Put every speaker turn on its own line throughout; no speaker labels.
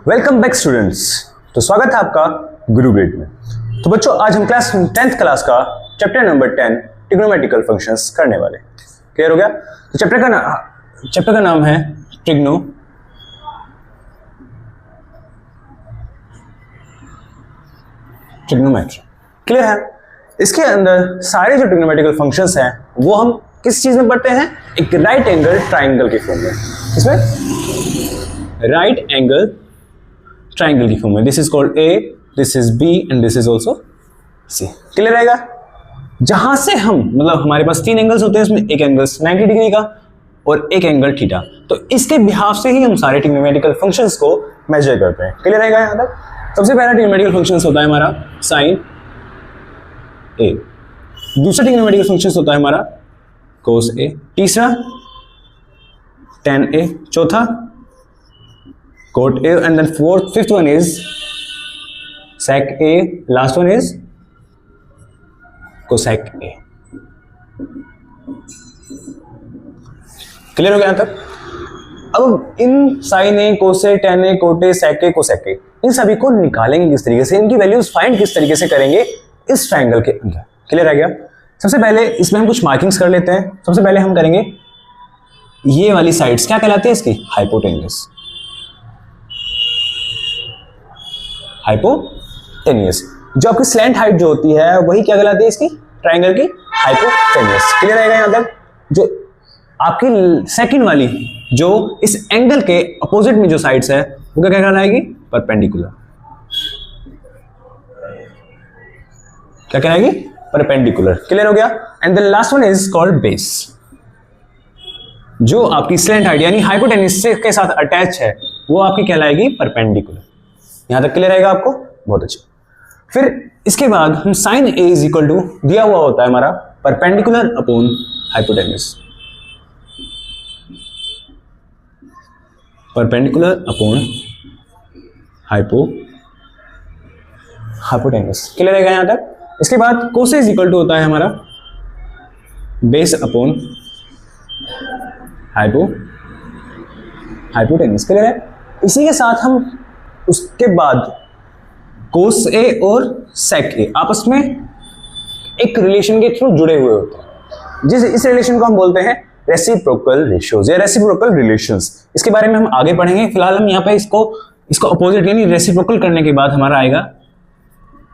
Welcome back students. तो स्वागत है आपका गुरु ग्रेड में। तो बच्चों, आज हम 10th क्लास का चैप्टर नंबर 10 ट्रिग्नोमेट्रिकल फंक्शंस करने वाले। क्लियर हो गया? तो चैप्टर का नाम है ट्रिग्नोमेट्री। क्लियर है? इसके अंदर सारे जो ट्रिग्नोमेट्रिकल फंक्शंस हैं वो हम किस चीज में पढ़ते हैं? एक राइट एंगल ट्राइंगल के फॉर्म में। इसमें राइट एंगल ट्राइंगल की फॉर्म में। This is called A, this is B and this is also C. Clear रहेगा? जहां से हम मतलब हमारे पास 3 एंगल्स होते हैं, इसमें एक एंगल 90 डिग्री का और एक एंगल थीटा। तो इसके बिहाफ से ही हम सारे ट्रिग्नोमेट्रिकल फंक्शंस को मेजर करते हैं। क्लियर रहेगा? यहां तक सबसे पहला ट्रिग्नोमेट्रिकल फंक्शंस होता है हमारा साइन ए, दूसरा ट्रिग्नोमेट्रिकल फंक्शंस होता है हमारा कोस ए, तीसरा tan ए, चौथा cot A, and then fifth one is sec A, last one is cosec A। Clear हो गया यहां तक? अब इन sin A, cos A, tan A, cot A, sec A, cosec A, इन सभी को निकालेंगे किस तरीके से, इनकी वैल्यूज फाइंड किस तरीके से करेंगे इस ट्राइंगल के अंदर। क्लियर आ गया? सबसे पहले इसमें हम कुछ मार्किंग्स कर लेते हैं। सबसे पहले हम करेंगे ये वाली साइड्स क्या कहलाती है इसकी? हाइपोटेन्यूस। हाइपोटेन्यूस जो आपकी स्लैंट हाइट जो होती है वही क्या कहलाती है इसकी? ट्राइंगल की हाइपोटेन्यूस। क्लियर रहेगा यहां तक? जो आपकी सेकंड वाली जो इस एंगल के अपोजिट में जो साइड्स है वो क्या कहलाएगी? परपेंडिकुलर। क्या कहलाएगी? परपेंडिकुलर। क्लियर हो गया? And the last one is called base, जो आपकी स्लैंट हाइट यानी हाइपोटेन्यूस के साथ अटैच है वो आपकी कहलाएगी परपेंडिकुलर। यहां तक क्लियर रहेगा आपको? बहुत अच्छा। फिर इसके बाद हम sine A is equal to दिया हुआ होता है हमारा perpendicular upon hypotenuse. Perpendicular upon hypotenuse. Clear रहेगा यहां तक? इसके बाद कोस इज इक्वल टू होता है हमारा बेस अपॉन हाइपोटेन्यूस। क्लियर है? इसी के साथ हम उसके बाद कोस ए और सेक ए आपस में एक रिलेशन के थ्रू जुड़े हुए होते हैं, इस रिलेशन को हम बोलते हैं रेसिप्रोकल रेशियोज या रेसिप्रोकल रिलेशंस। इसके बारे में हम आगे पढ़ेंगे। फिलहाल हम यहाँ पे इसको अपोजिट यानी रेसिप्रोकल करने के बाद हमारा आएगा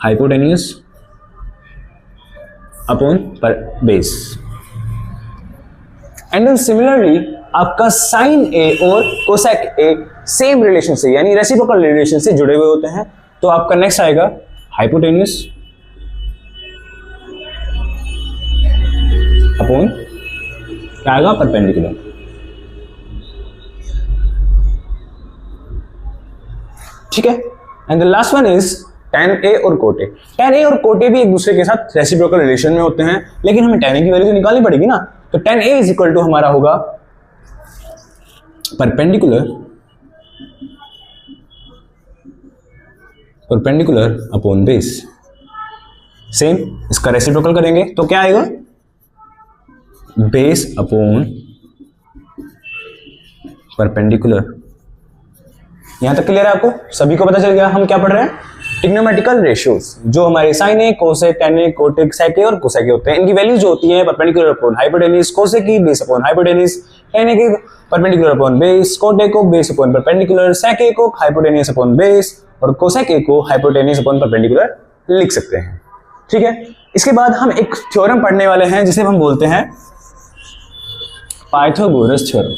hypotenuse upon base. And then similarly आपका साइन ए और कोसेक ए सेम रिलेशन से यानी रेसिप्रोकल रिलेशन से जुड़े हुए होते हैं। तो आपका नेक्स्ट आएगा हाइपोटेन्यूस अपॉन क्या आएगा? परपेंडिकुलर। ठीक है? And the last one is tan A और cot A। tan A और cot A भी एक दूसरे के साथ रेसिप्रोकल रिलेशन में होते हैं, लेकिन हमें tan A की वैल्यू तो निकालनी पड़ेगी ना। तो tan A is equal to हमारा होगा परपेंडिकुलर अपॉन बेस। सेम इसका रेसिप्रोकल करेंगे तो क्या आएगा? Base upon perpendicular. यहां तक क्लियर है आपको? सभी को पता चल गया हम क्या पढ़ रहे हैं? ट्रिग्नोमेट्रिकल रेशियोज जो हमारे साइन ए, कोस ए, tan ए, cot ए, sec ए और cosec ए होते हैं, इनकी वैल्यूज जो होती हैं परपेंडिकुलर अपॉन हाइपोटेन्यूस, कोस ए की बेस अपॉन हाइपोटेन्यूस, tan ए की परपेंडिकुलर अपॉन बेस, cot ए को बेस अपॉन परपेंडिकुलर, sec ए को हाइपोटेन्यूस अपॉन बेस और cosec ए को हाइपोटेन्यूस अपॉन परपेंडिकुलर लिख सकते हैं। ठीक है? इसके बाद हम एक थ्योरम पढ़ने वाले हैं जिसे हम बोलते हैं पाइथागोरस थ्योरम।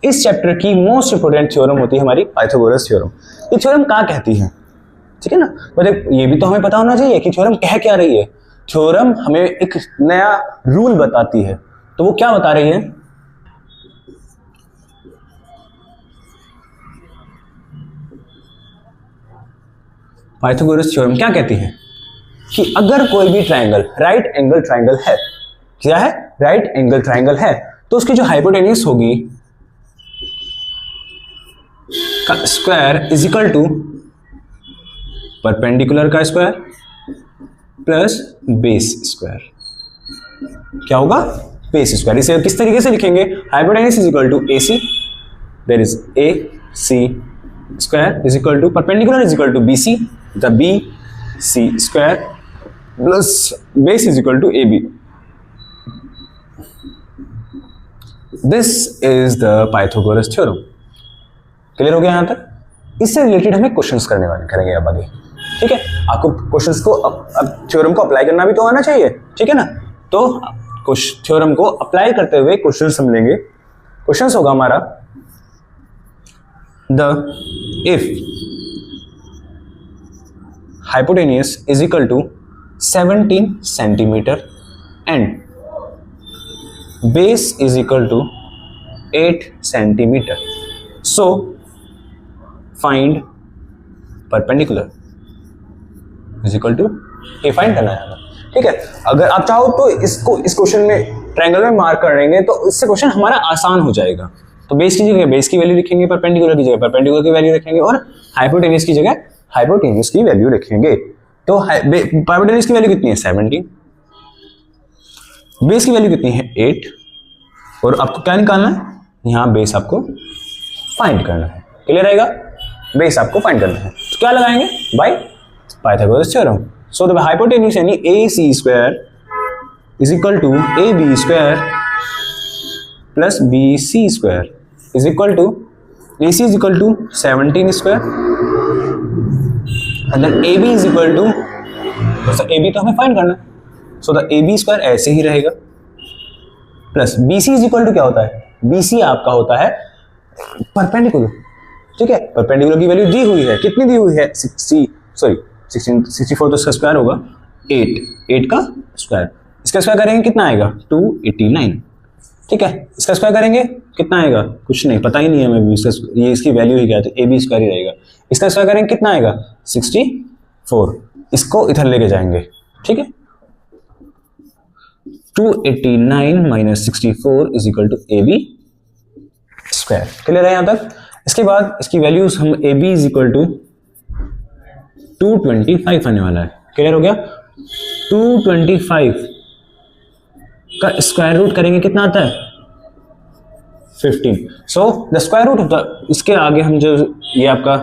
इस चैप्टर की मोस्ट इंपोर्टेंट थ्योरम होती है हमारी पाइथागोरस थ्योरम। ये थ्योरम क्या कहती है? ठीक है ना? मतलब ये भी तो हमें पता होना चाहिए कि थ्योरम कह क्या रही है। थ्योरम हमें एक नया रूल बताती है, तो वो क्या बता रही है? पाइथागोरस थ्योरम क्या कहती है कि अगर कोई भी ट्राइंगल राइट एंगल ट्राइंगल है, क्या है? राइट एंगल ट्राइंगल है, तो उसकी जो हाइपोटेन्यूस होगी का square is equal to perpendicular का स्क्वायर प्लस बेस स्क्वायर। क्या होगा? Base square. इसे किस तरीके से लिखेंगे? Hypotenuse is equal to AC, there is AC square is equal to perpendicular is equal to B C, the B C square plus base is equal to A B. This is the Pythagoras theorem. Clear हो गया यहां तक? इससे related हमें questions करेंगे अब आगे। ठीक है, आपको क्वेश्चंस को अब थ्योरम को अप्लाई करना भी तो आना चाहिए, ठीक है ना। तो थ्योरम को अप्लाई करते हुए क्वेश्चंस हम लेंगे। क्वेश्चंस होगा हमारा the if hypotenuse is equal to 17 centimeter and base is equal to 8 centimeter, so find perpendicular is equal to ये फाइंड करना है हमें। ठीक है, अगर आप चाहो तो इसको इस क्वेश्चन में ट्रायंगल में मार्क कर लेंगे तो इससे क्वेश्चन हमारा आसान हो जाएगा। तो बेस की जगह बेस की वैल्यू लिखेंगे, परपेंडिकुलर की जगह परपेंडिकुलर की वैल्यू रखेंगे और हाइपोटेन्यूज की जगह हाइपोटेन्यूज की वैल्यू लिखेंगे। तो हाइपोटेन्यूज की वैल्यू कितनी है 17, बेस की वैल्यू कितनी है 8 और आपको क्या निकालना है, यहाँ बेस आपको फाइंड करना है। क्लियर रहेगा? बेस आपको फाइंड करना है तो क्या लगाएंगे, by Pythagoras theorem. So the hypotenuse यानी AC square is equal to AB square plus BC square is equal to AC is equal to 17 square and then AB is equal to, तो AB तो हमें find करना है, सो the AB square ऐसे ही रहेगा plus BC is equal to क्या होता है, BC आपका होता है परपेंडिकुलर। ठीक है, परपेंडिकुलर की वैल्यू दी हुई है, कितनी दी हुई है 64 तो इसका स्क्वायर होगा 8 का स्क्वायर, इसका स्क्वायर करेंगे कितना आएगा 289। ठीक है, इसका स्क्वायर करेंगे कितना आएगा, कुछ नहीं पता ही नहीं है हमें, ये इसकी वैल्यू ही क्या है तो AB स्क्वायर ही रहेगा। इसका स्क्वायर करेंगे कितना आएगा 64, इसको इधर लेके जाएंगे। ठीक है, 289 minus 64 is equal to AB square. Clear है यहां तक? इसके बाद इसकी वैल्यूज हम AB इज इक्वल टू 225 आने वाला है। क्लियर हो गया? 225 का स्क्वायर रूट करेंगे कितना आता है 15। So the square root of the, इसके आगे हम जो ये आपका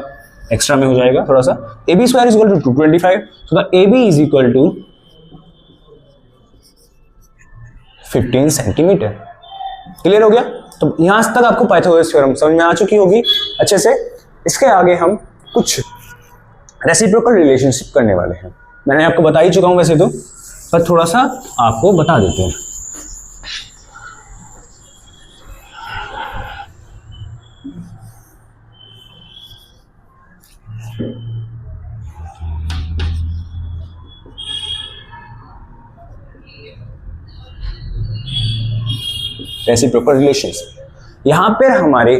एक्स्ट्रा में हो जाएगा थोड़ा सा, AB square is equal to 225, so the AB is equal to 15 centimetre. Clear हो गया? तो यहां तक आपको पाइथागोरस थ्योरम समझ में आ चुकी होगी अच्छे से। इसके आगे हम कुछ रेसिप्रोकल रिलेशनशिप करने वाले हैं। मैंने आपको बता ही चुका हूं वैसे तो, पर थोड़ा सा आपको बता देते हैं। रेसिप्रोकल रिलेशंस, यहां पर हमारे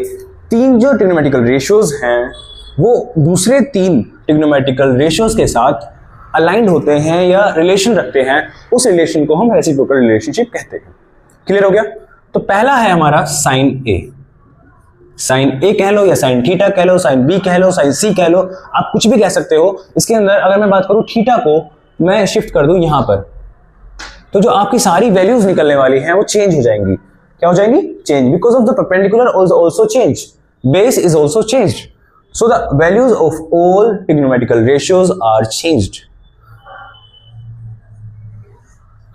तीन जो ट्रिग्नोमेट्रिकल रेशियोज हैं वो दूसरे तीन ट्रिग्नोमेट्रिकल रेशियोज के साथ अलाइंड होते हैं या रिलेशन रखते हैं, उस रिलेशन को हम रेसिप्रोकल रिलेशनशिप कहते हैं। क्लियर हो गया? तो पहला है हमारा साइन ए। साइन ए कह लो या साइन थीटा कह लो, साइन बी कह लो, साइन सी कह लो, आप कुछ भी कह सकते हो। इसके अंदर अगर मैं बात करूं थीटा को मैं शिफ्ट कर दूं यहां पर, तो जो आपकी सारी वैल्यूज निकलने वाली हैं वो चेंज हो जाएंगी। क्या हो जाएंगी? Change, because of the perpendicular also change, base is also changed, so the values of all trigonometrical ratios are changed.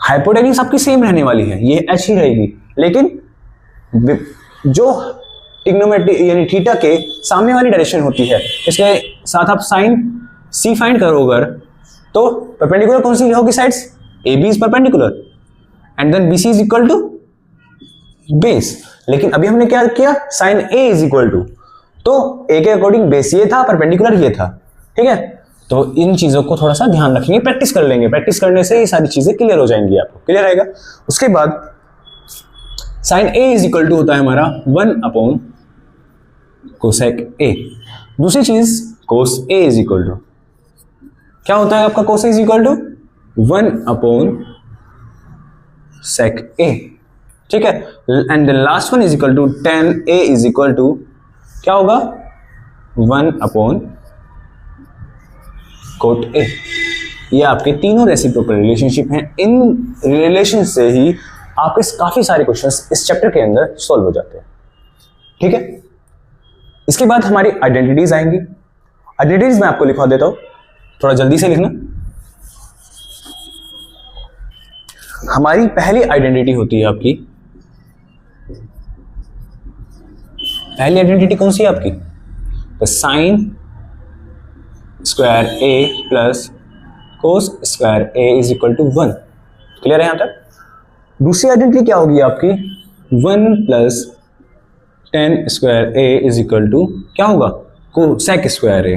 Hypotenuse आपकी सेम रहने वाली है, ये एच ही रहेगी, लेकिन जो ट्रिग्नोमेट्री यानी थीटा के सामने वाली डायरेक्शन होती है, इसके साथ आप साइन सी फाइंड करोगे तो परपेंडिकुलर कौन सी होगी sides, A B is perpendicular and then B C is equal to base. लेकिन अभी हमने क्या किया, sine A is equal to, तो ए के अकॉर्डिंग बेस ये था, परपेंडिकुलर ये था। ठीक है, तो इन चीजों को थोड़ा सा ध्यान रखेंगे, प्रैक्टिस कर लेंगे, प्रैक्टिस करने से ये सारी चीजें क्लियर हो जाएंगी, आपको क्लियर रहेगा। उसके बाद sine A is equal to होता है हमारा 1 अपॉन कोसेक ए। दूसरी चीज cos A is equal to क्या होता है आपका, cos A is equal to 1 upon sec A. ठीक है, and the last one is equal to tan A is equal to क्या होगा 1 अपॉन कोट ए। ये आपके तीनों रेसिप्रोकल रिलेशनशिप हैं। इन रिलेशन से ही आपके काफी सारे क्वेश्चंस इस चैप्टर के अंदर सॉल्व हो जाते हैं। ठीक है, इसके बाद हमारी आइडेंटिटीज आएंगी। आइडेंटिटीज मैं आपको लिखवा देता हूं, थोड़ा जल्दी से लिखना। हमारी पहली आइडेंटिटी होती है आपकी, पहली आइडेंटिटी कौन सी है आपकी? तो sine square A plus cos square A is equal to 1। Clear है यहां तक? दूसरी आइडेंटिटी क्या होगी आपकी? 1 plus tan square A is equal to क्या होगा? Cosec square A.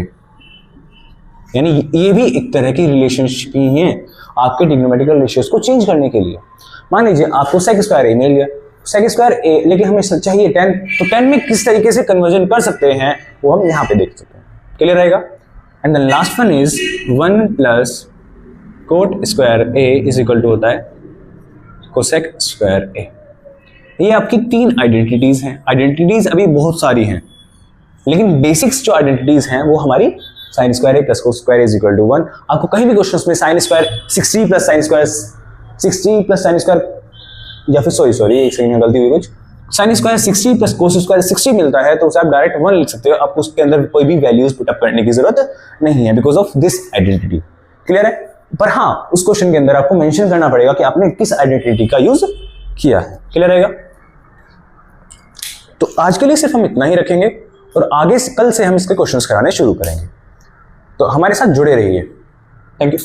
यानी ये भी एक तरह की रिलेशनशिप ही है आपके ट्रिग्नोमेट्रिकल रेशियोज को चेंज करने के लिए। मान लीजिए आपको सेक स्क्वायर ए मिल गया, सेक स्क्वायर ए, लेकिन हमें चाहिए 10, तो 10 में किस तरीके से कन्वर्जन कर सकते हैं वो हम यहाँ पे देख सकते हैं। क्लियर रहेगा? And the last one is 1 plus cot square A is equal to होता है कोसेक स्क्वायर ए। ये आपकी 3 आइडेंटिटीज हैं। आइडेंटिटीज अभी बहुत सारी हैं, लेकिन बेसिक्स जो आइडेंटिटीज हैं वो हमारी sine square A plus cos square is equal to 1। आपको कहीं भी क्वेश्चन में sine square 60 plus sine square 60 plus sine square, या फिर सॉरी एक सेकंड में गलती हुई कुछ, sine square 60 plus cos square 60 मिलता है, तो उसे आप डायरेक्ट 1 लिख सकते हो। आपको उसके अंदर कोई भी वैल्यूज पुट अप करने की जरूरत नहीं है because of this identity. Clear है? पर हाँ, उस क्वेश्चन के अंदर आपको मेंशन करना पड़ेगा कि आपने किस आइडेंटिटी का यूज किया है। क्लियर रहेगा? तो आज के लिए सिर्फ हम इतना ही रखेंगे और आगे कल से हम इसके क्वेश्चंस कराने शुरू करेंगे। तो हमारे साथ जुड़े रहिए। Thank you.